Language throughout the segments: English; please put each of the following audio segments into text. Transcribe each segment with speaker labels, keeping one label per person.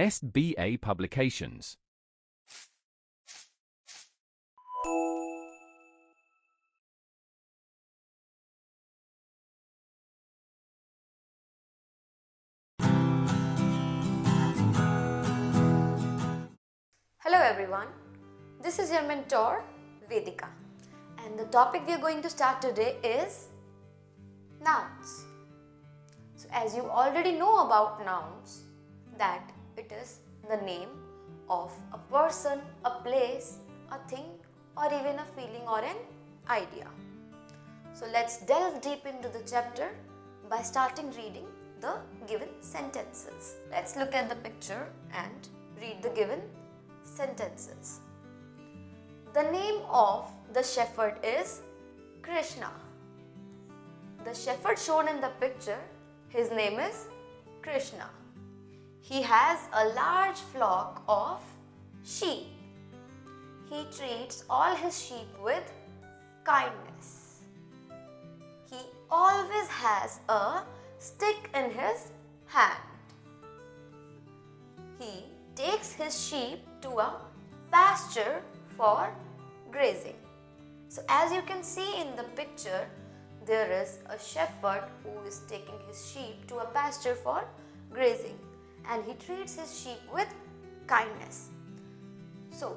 Speaker 1: SBA Publications.
Speaker 2: Hello everyone, this is your mentor Vedika, and the topic we are going to start today is nouns. So as you already know about nouns, that it is the name of a person, a place, a thing, or even a feeling or an idea. So let's delve deep into the chapter by starting reading the given sentences. Let's look at the picture and read the given sentences. The name of the shepherd is Krishna. The shepherd shown in the picture, his name is Krishna. He has a large flock of sheep. He treats all his sheep with kindness. He always has a stick in his hand. He takes his sheep to a pasture for grazing. So as you can see in the picture, there is a shepherd who is taking his sheep to a pasture for grazing, and he treats his sheep with kindness. So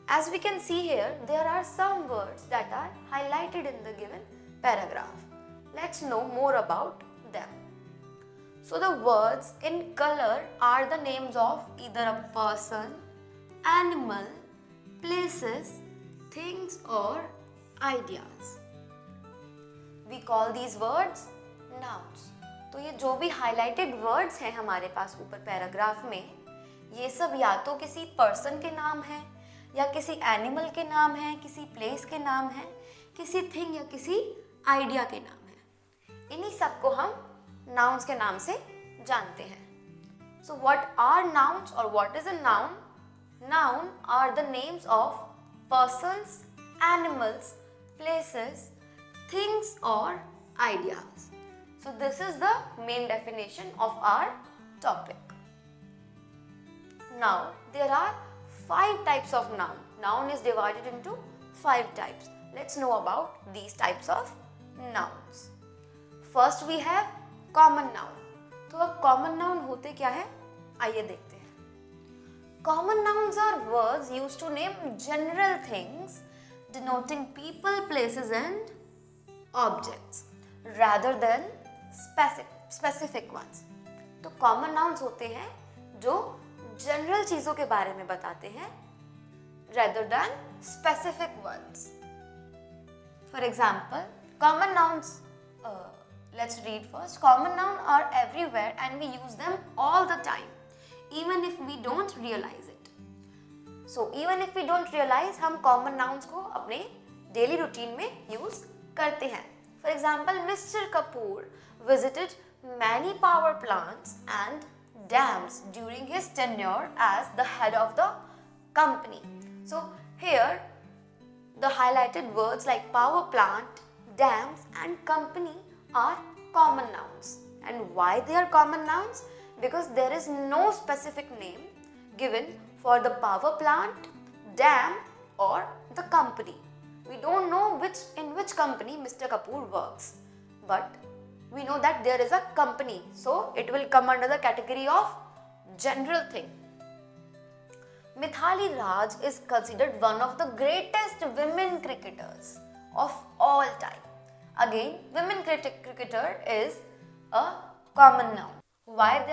Speaker 2: as we can see here, there are some words that are highlighted in the given paragraph. Let's know more about them. So the words in color are the names of either a person, animal, places, things or ideas. We call these words nouns. तो ये जो भी highlighted words हैं हमारे पास ऊपर paragraph में, ये सब या तो किसी person के नाम हैं, या किसी animal के नाम हैं, किसी place के नाम हैं, किसी thing या किसी idea के नाम हैं. इन्हीं सब को हम nouns के नाम से जानते हैं. So what are nouns or what is a noun? Noun are the names of persons, animals, places, things or ideas. So this is the main definition of our topic. Now there are 5 types of noun. Noun is divided into 5 types. Let's know about these types of nouns. First we have common noun. तो अब common noun होते क्या है? आइए देखते हैं. Common nouns are words used to name general things denoting people, places and objects rather than specific ones. तो common nouns होते हैं जो general चीज़ों के बारे में बताते हैं rather than specific ones. For example, common nouns, let's read first. Common nouns are everywhere and we use them all the time, even if we don't realize it. So even if we don't realize, हम common nouns को अपने daily routine में use करते हैं. For example, Mr. Kapoor visited many power plants and dams during his tenure as the head of the company. So here the highlighted words like power plant, dams and company are common nouns. And why they are common nouns? Because there is no specific name given for the power plant, dam or the company. We don't know in which company Mr. Kapoor works, but we know that there is a company, so it will come under the category of general thing. Mithali Raj is considered one of the greatest women cricketers of all time. Again, women cricketer is a common noun. Why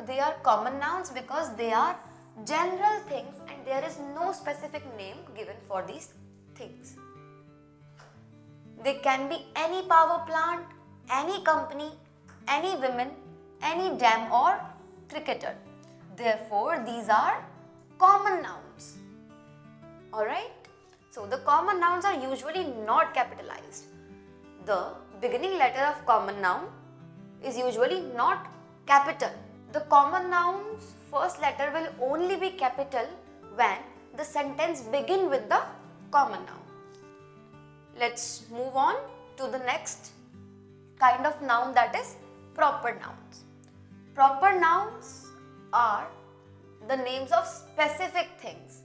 Speaker 2: they are common nouns? Because they are general things and there is no specific name given for these things. They can be any power plant, any company, any women, any dam or cricketer. Therefore, these are common nouns. Alright? So, the common nouns are usually not capitalized. The beginning letter of common noun is usually not capital. The common noun's first letter will only be capital when the sentence begins with the common noun. Let's move on to the next kind of noun, that is proper nouns. Proper nouns are the names of specific things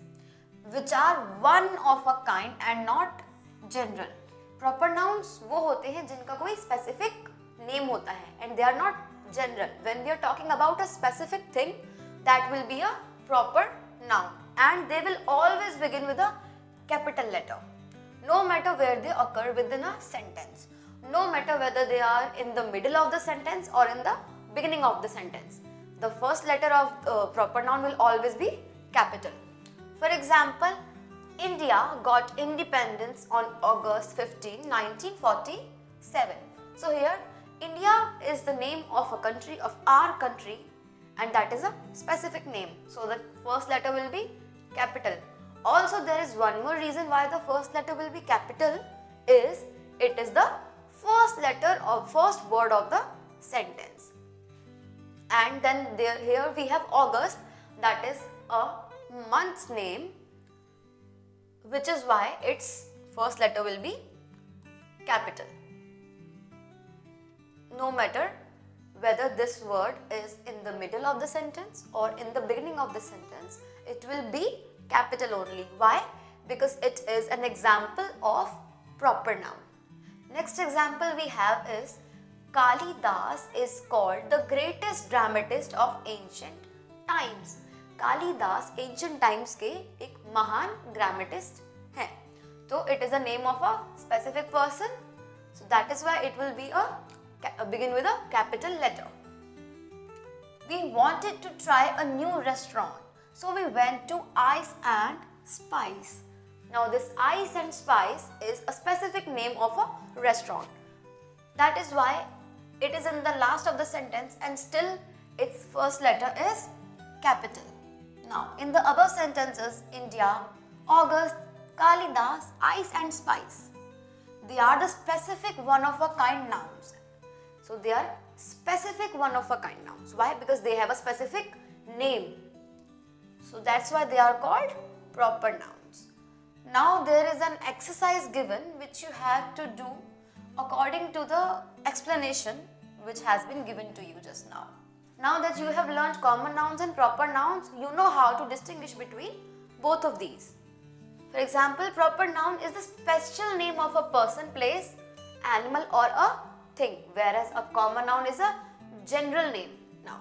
Speaker 2: which are one of a kind and not general. Proper nouns वो होते हैं जिनका कोई specific name होता है and they are not general. When we are talking about a specific thing, that will be a proper noun and they will always begin with a capital letter, no matter where they occur within a sentence, no matter whether they are in the middle of the sentence or in the beginning of the sentence. The first letter of proper noun will always be capital. For example, India got independence on August 15, 1947. So here, India is the name of a country, of our country, and that is a specific name. So the first letter will be capital. Also, there is one more reason why the first letter will be capital is it is the first letter or first word of the sentence. And then here we have August, that is a month's name, which is why its first letter will be capital. No matter whether this word is in the middle of the sentence or in the beginning of the sentence, it will be capital only. Why? Because it is an example of proper noun. Next example we have is Kalidas is called the greatest dramatist of ancient times. Kalidas ancient times के एक महान dramatist हैं. So it is a name of a specific person. So that is why it will be begin with a capital letter. We wanted to try a new restaurant. So we went to Ice and Spice. Now this Ice and Spice is a specific name of a restaurant. That is why it is in the last of the sentence and still its first letter is capital. Now in the above sentences, India, August, Kalidas, Ice and Spice, they are the specific one of a kind nouns. So they are specific one of a kind nouns. Why? Because they have a specific name. So that's why they are called proper nouns. Now there is an exercise given which you have to do according to the explanation which has been given to you just now. Now that you have learned common nouns and proper nouns, you know how to distinguish between both of these. For example, proper noun is the special name of a person, place, animal or a thing, whereas a common noun is a general name. Now,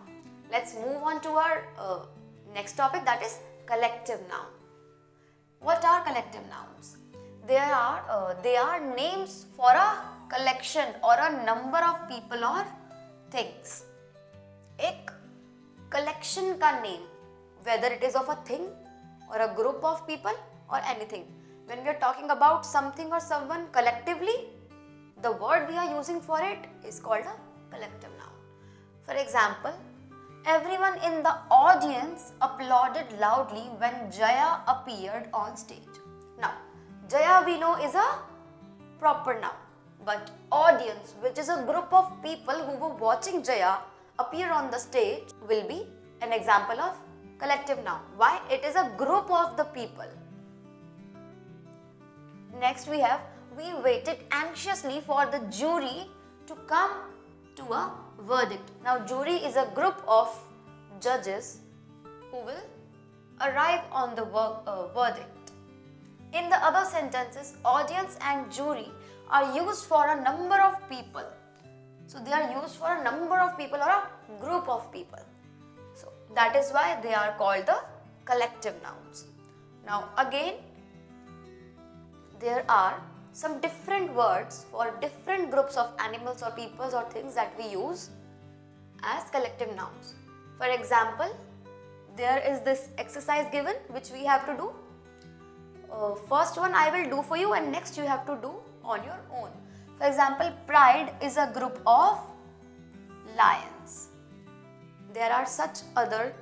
Speaker 2: let's move on to our next topic, that is collective noun. What are collective nouns? They are names for a collection or a number of people or things. एक collection का name, whether it is of a thing or a group of people or anything. When we are talking about something or someone collectively, the word we are using for it is called a collective noun. For example, everyone in the audience applauded loudly when Jaya appeared on stage. Now, Jaya we know is a proper noun, but audience, which is a group of people who were watching Jaya appear on the stage, will be an example of collective noun. Why? It is a group of the people. Next we waited anxiously for the jury to come to a verdict. Now jury is a group of judges who will arrive on the verdict. In the above sentences, audience and jury are used for a number of people. So they are used for a number of people or a group of people. So that is why they are called the collective nouns. Now again, there are some different words for different groups of animals or peoples or things that we use as collective nouns. For example, there is this exercise given which we have to do. First one I will do for you and next you have to do on your own. For example, pride is a group of lions. There are such other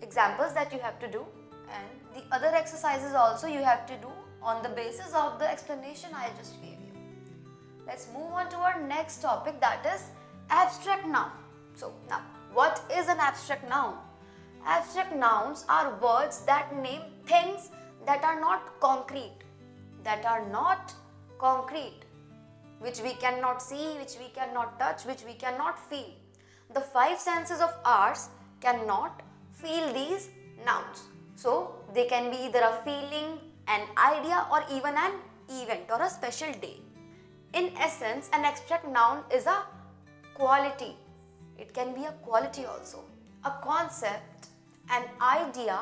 Speaker 2: examples that you have to do, and the other exercises also you have to do on the basis of the explanation I just gave you. Let's move on to our next topic, that is abstract noun. So now, what is an abstract noun? Abstract nouns are words that name things that are not concrete, which we cannot see, which we cannot touch, which we cannot feel. The five senses of ours cannot feel these nouns. So they can be either a feeling, an idea, or even an event or a special day. In essence, an abstract noun is a quality. It can be a quality also, a concept, an idea,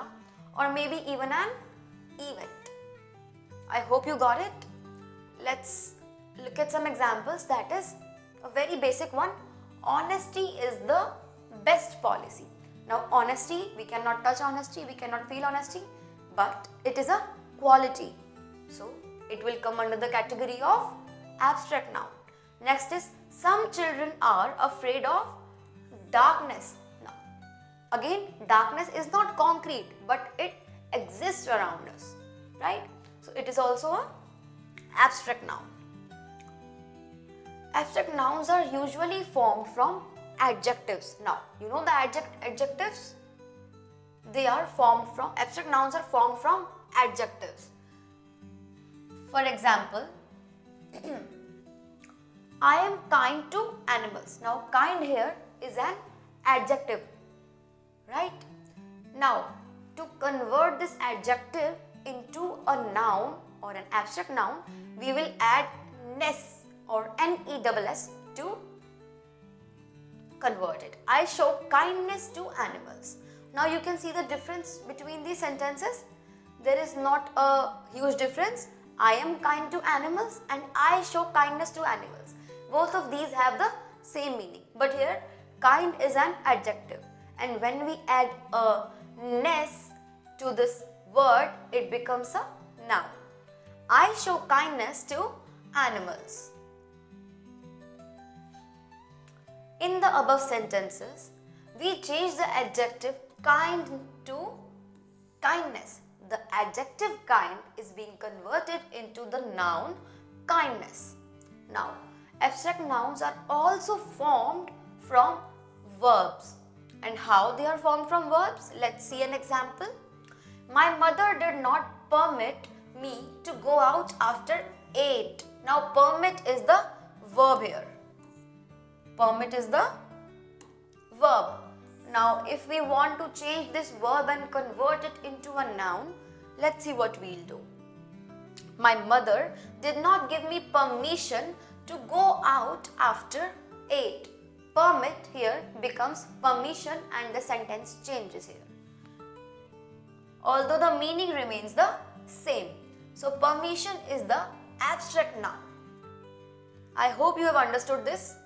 Speaker 2: or maybe even an event. I hope you got it. Let's look at some examples. That is a very basic one. Honesty is the best policy. Now honesty, we cannot touch honesty, we cannot feel honesty, but it is a quality. So it will come under the category of abstract noun. Next is some children are afraid of darkness. Now again, darkness is not concrete, but it exists around us, right? So it is also a abstract noun. Abstract nouns are usually formed from adjectives. Now, you know the adjectives? They are formed from, abstract nouns are formed from adjectives. For example, I am kind to animals. Now, kind here is an adjective, right? Now, to convert this adjective into a noun or an abstract noun, we will add ness or ness to convert it. I show kindness to animals. Now you can see the difference between these sentences. There is not a huge difference. I am kind to animals and I show kindness to animals. Both of these have the same meaning. But here, kind is an adjective. And when we add a ness to this word, it becomes a noun. I show kindness to animals. In the above sentences, we change the adjective kind to kindness. The adjective kind is being converted into the noun kindness. Now, abstract nouns are also formed from verbs. And how they are formed from verbs? Let's see an example. My mother did not permit me to go out after 8. Now, permit is the verb here. Permit is the verb. Now, if we want to change this verb and convert it into a noun, let's see what we'll do. My mother did not give me permission to go out after 8. Permit here becomes permission and the sentence changes here. Although the meaning remains the same. So, permission is the abstract noun. I hope you have understood this.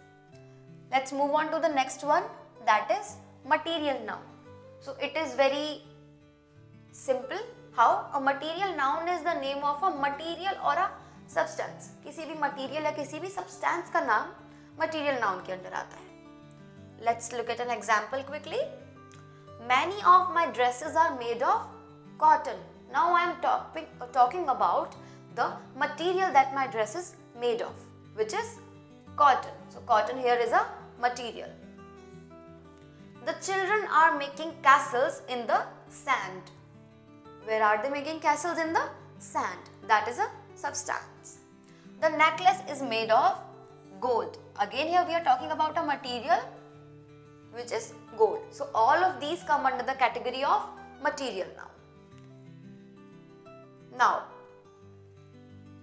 Speaker 2: Let's move on to the next one, that is material noun. So it is very simple. How? A material noun is the name of a material or a substance. किसी भी material या किसी भी substance का नाम material noun के अंदर आता है. Let's look at an example quickly. Many of my dresses are made of cotton. Now I am talking about the material that my dress is made of, which is cotton. So cotton here is a material. The children are making castles in the sand. Where are they making castles? In the sand. That is a substance. The necklace is made of gold. Again here we are talking about a material which is gold. So all of these come under the category of material now. Now,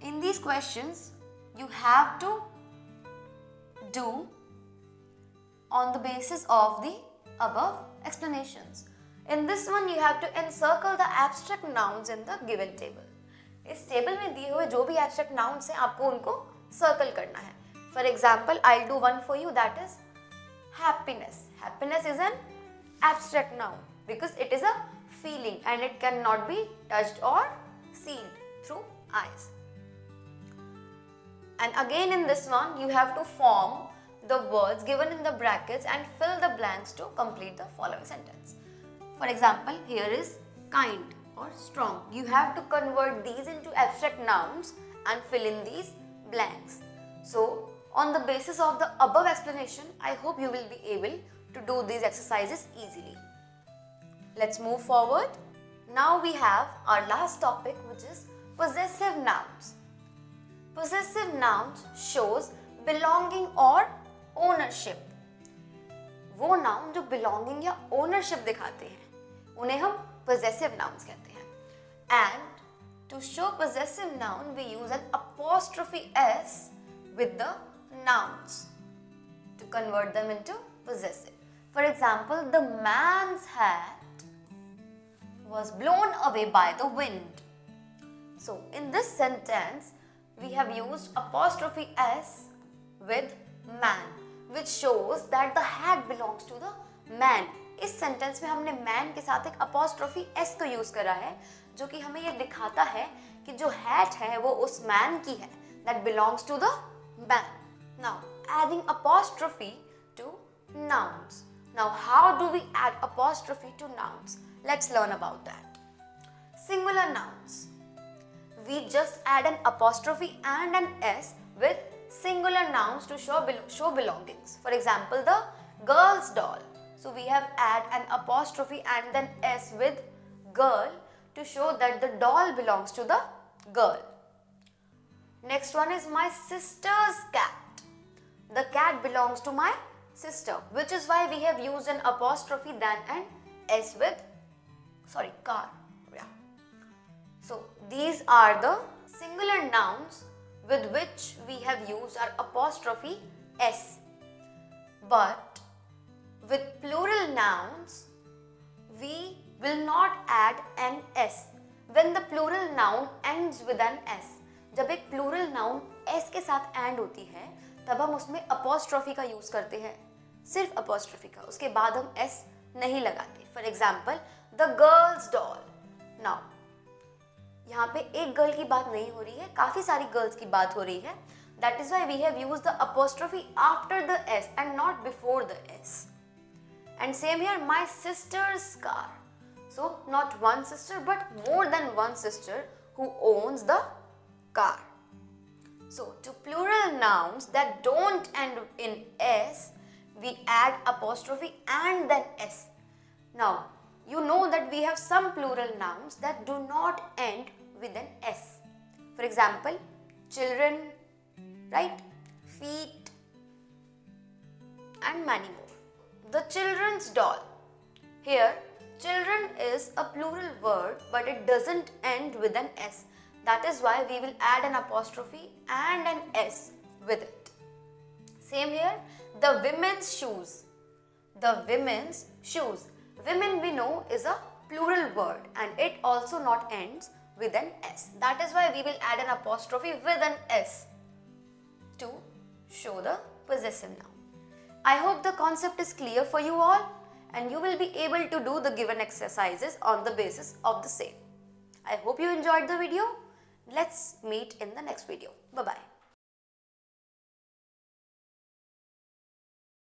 Speaker 2: in these questions you have to do on the basis of the above explanations. In this one you have to encircle the abstract nouns in the given table. इस table में दिए हुए जो भी abstract nouns हैं आपको उनको circle करना है. For example, I'll do one for you, that is happiness. Happiness is an abstract noun because it is a feeling and it cannot be touched or seen through eyes. And again in this one you have to form the words given in the brackets and fill the blanks to complete the following sentence. For example, here is kind or strong. You have to convert these into abstract nouns and fill in these blanks. So, on the basis of the above explanation, I hope you will be able to do these exercises easily. Let's move forward. Now we have our last topic, which is possessive nouns. Possessive nouns shows belonging or ownership. वो noun जो belonging या ownership दिखाते हैं उन्हें हम possessive nouns कहते हैं. And to show possessive noun, we use an apostrophe s with the nouns to convert them into possessive. For example, the man's hat was blown away by the wind. So, in this sentence, we have used apostrophe s with man, which shows that the hat belongs to the man. इस sentence में हमने man के साथ एक apostrophe s को use करा है, जो कि हमें ये दिखाता है कि जो hat है वो उस man की है, that belongs to the man. Now, adding apostrophe to nouns. Now, how do we add apostrophe to nouns? Let's learn about that. Singular nouns. We just add an apostrophe and an s with singular nouns to show belongings. For example, the girl's doll. So we have add an apostrophe and then s with girl to show that the doll belongs to the girl. Next one is my sister's cat. The cat belongs to my sister, which is why we have used an apostrophe than an s with car. Yeah. So these are the singular nouns with which we have used our apostrophe s. But with plural nouns, we will not add an s. When the plural noun ends with an s, जब एक plural noun s के साथ end होती है, तब हम उसमें apostrophe का use करते हैं, सिर्फ apostrophe का, उसके बाद हम s नहीं लगाते. For example, the girl's doll. Now, यहाँ पे एक गर्ल की बात नहीं हो रही है, काफी सारी गर्ल्स की बात हो रही है. That is why we have used the apostrophe after the s and not before the s. And same here, my sister's car. So not one sister but more than one sister who owns the car. So to plural nouns that don't end in s, we add apostrophe and then s. Now, you know that we have some plural nouns that do not end with an s. For example, children, right? Feet, and many more. The children's doll. Here, children is a plural word, but it doesn't end with an s. That is why we will add an apostrophe and an s with it. Same here, the women's shoes. The women's shoes. Women we know is a plural word and it also not ends with an s. That is why we will add an apostrophe with an s to show the possessive noun. I hope the concept is clear for you all and you will be able to do the given exercises on the basis of the same. I hope you enjoyed the video. Let's meet in the next video. Bye-bye.